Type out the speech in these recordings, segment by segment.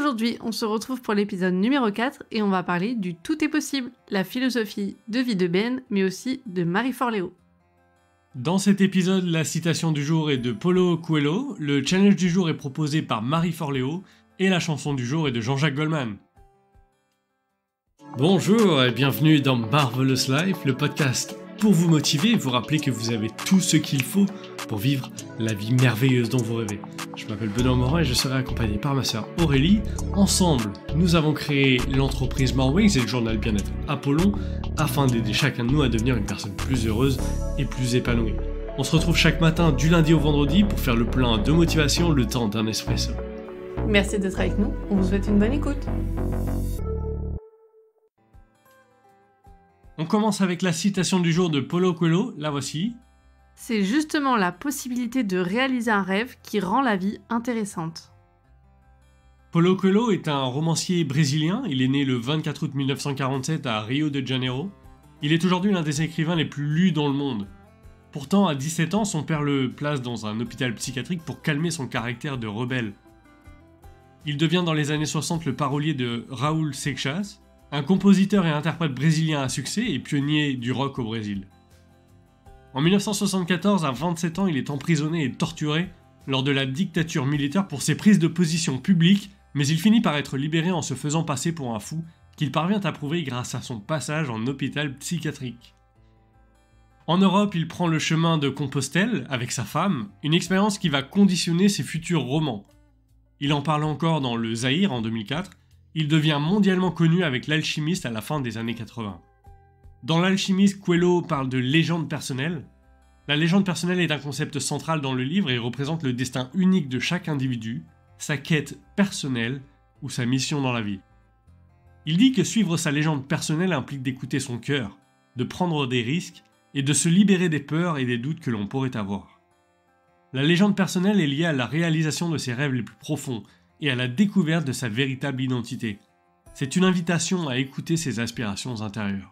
Aujourd'hui, on se retrouve pour l'épisode numéro 4 et on va parler du tout est possible, la philosophie de vie de Ben, mais aussi de Marie Forleo. Dans cet épisode, la citation du jour est de Paulo Coelho, le challenge du jour est proposé par Marie Forleo et la chanson du jour est de Jean-Jacques Goldman. Bonjour et bienvenue dans Marvelous Life, le podcast pour vous motiver et vous rappeler que vous avez tout ce qu'il faut pour vivre la vie merveilleuse dont vous rêvez. Je m'appelle Benoît Morin et je serai accompagné par ma sœur Aurélie. Ensemble, nous avons créé l'entreprise More Wings et le journal bien-être Apollon afin d'aider chacun de nous à devenir une personne plus heureuse et plus épanouie. On se retrouve chaque matin du lundi au vendredi pour faire le plein de motivation le temps d'un espresso. Merci d'être avec nous, on vous souhaite une bonne écoute. On commence avec la citation du jour de Paulo Coelho, la voici. C'est justement la possibilité de réaliser un rêve qui rend la vie intéressante. Paulo Coelho est un romancier brésilien, il est né le 24 août 1947 à Rio de Janeiro. Il est aujourd'hui l'un des écrivains les plus lus dans le monde. Pourtant, à 17 ans, son père le place dans un hôpital psychiatrique pour calmer son caractère de rebelle. Il devient dans les années 60 le parolier de Raul Seixas, un compositeur et interprète brésilien à succès et pionnier du rock au Brésil. En 1974, à 27 ans, il est emprisonné et torturé lors de la dictature militaire pour ses prises de position publiques, mais il finit par être libéré en se faisant passer pour un fou qu'il parvient à prouver grâce à son passage en hôpital psychiatrique. En Europe, il prend le chemin de Compostelle avec sa femme, une expérience qui va conditionner ses futurs romans. Il en parle encore dans Le Zaïre en 2004, il devient mondialement connu avec L'Alchimiste à la fin des années 80. Dans L'Alchimiste, Coelho parle de légende personnelle. La légende personnelle est un concept central dans le livre et représente le destin unique de chaque individu, sa quête personnelle ou sa mission dans la vie. Il dit que suivre sa légende personnelle implique d'écouter son cœur, de prendre des risques et de se libérer des peurs et des doutes que l'on pourrait avoir. La légende personnelle est liée à la réalisation de ses rêves les plus profonds et à la découverte de sa véritable identité. C'est une invitation à écouter ses aspirations intérieures.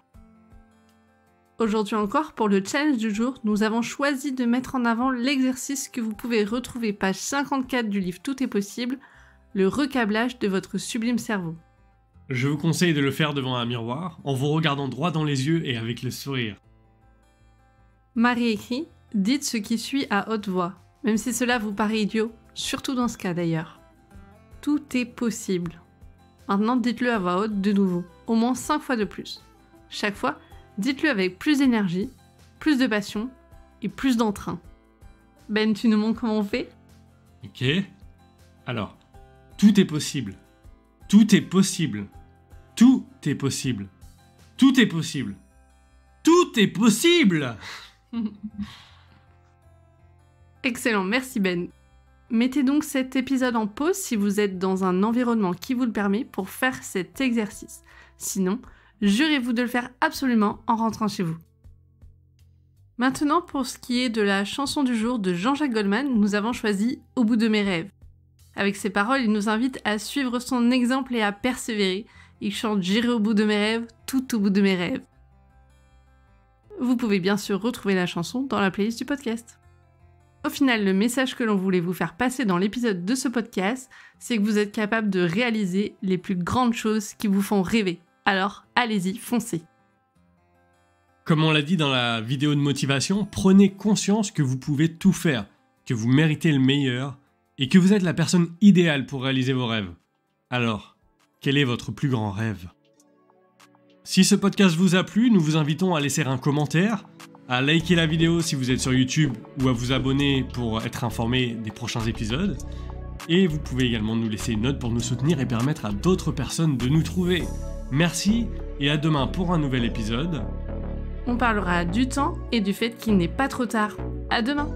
Aujourd'hui encore, pour le challenge du jour, nous avons choisi de mettre en avant l'exercice que vous pouvez retrouver page 54 du livre Tout est possible, le recablage de votre sublime cerveau. Je vous conseille de le faire devant un miroir, en vous regardant droit dans les yeux et avec le sourire. Marie écrit « Dites ce qui suit à haute voix, même si cela vous paraît idiot, surtout dans ce cas d'ailleurs. Tout est possible. Maintenant, dites-le à voix haute de nouveau, au moins 5 fois de plus. Chaque fois, dites-le avec plus d'énergie, plus de passion et plus d'entrain. Ben, tu nous montres comment on fait ? Ok. Alors, tout est possible. Tout est possible. Tout est possible. Tout est possible. Tout est possible. Excellent, merci Ben. Mettez donc cet épisode en pause si vous êtes dans un environnement qui vous le permet pour faire cet exercice. Sinon, jurez-vous de le faire absolument en rentrant chez vous. Maintenant, pour ce qui est de la chanson du jour de Jean-Jacques Goldman, nous avons choisi « Au bout de mes rêves ». Avec ses paroles, il nous invite à suivre son exemple et à persévérer. Il chante « J'irai au bout de mes rêves, tout au bout de mes rêves ». Vous pouvez bien sûr retrouver la chanson dans la playlist du podcast. Au final, le message que l'on voulait vous faire passer dans l'épisode de ce podcast, c'est que vous êtes capable de réaliser les plus grandes choses qui vous font rêver. Alors, allez-y, foncez. Comme on l'a dit dans la vidéo de motivation, prenez conscience que vous pouvez tout faire, que vous méritez le meilleur et que vous êtes la personne idéale pour réaliser vos rêves. Alors, quel est votre plus grand rêve ? Si ce podcast vous a plu, nous vous invitons à laisser un commentaire, à liker la vidéo si vous êtes sur YouTube ou à vous abonner pour être informé des prochains épisodes. Et vous pouvez également nous laisser une note pour nous soutenir et permettre à d'autres personnes de nous trouver. Merci et à demain pour un nouvel épisode. On parlera du temps et du fait qu'il n'est pas trop tard. À demain!